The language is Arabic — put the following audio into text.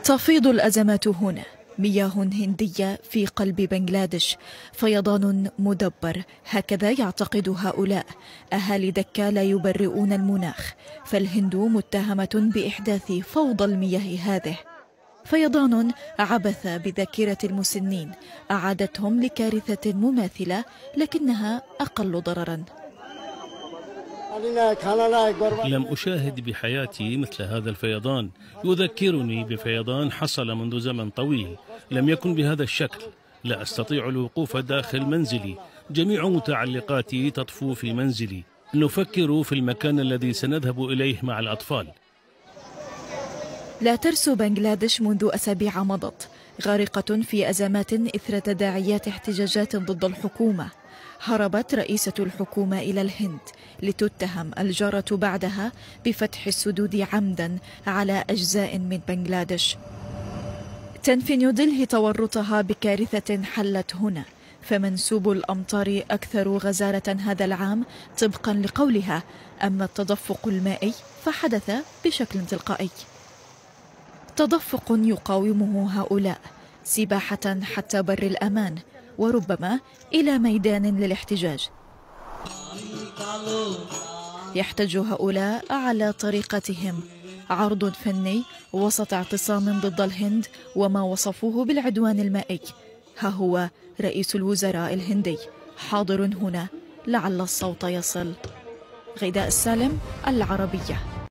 تفيض الأزمات هنا. مياه هندية في قلب بنغلاديش، فيضان مدبر، هكذا يعتقد هؤلاء. أهالي دكا لا يبرئون المناخ، فالهند متهمة بإحداث فوضى المياه هذه. فيضان عبث بذاكرة المسنين، أعادتهم لكارثة مماثلة لكنها أقل ضررا. لم أشاهد بحياتي مثل هذا الفيضان، يذكرني بفيضان حصل منذ زمن طويل، لم يكن بهذا الشكل. لا أستطيع الوقوف داخل منزلي، جميع متعلقاتي تطفو في منزلي. نفكر في المكان الذي سنذهب إليه مع الأطفال. لا ترسو بنغلاديش منذ أسابيع مضت، غارقة في أزمات إثر تداعيات احتجاجات ضد الحكومة. هربت رئيسة الحكومة إلى الهند لتتهم الجارة بعدها بفتح السدود عمدا على أجزاء من بنغلاديش. تنفي نيودلهي تورطها بكارثة حلت هنا، فمنسوب الأمطار أكثر غزارة هذا العام طبقا لقولها، أما التدفق المائي فحدث بشكل تلقائي. تدفق يقاومه هؤلاء، سباحة حتى بر الأمان، وربما إلى ميدان للاحتجاج. يحتج هؤلاء على طريقتهم، عرض فني وسط اعتصام ضد الهند وما وصفوه بالعدوان المائي. ها هو رئيس الوزراء الهندي حاضر هنا، لعل الصوت يصل. غيداء السالم، العربية.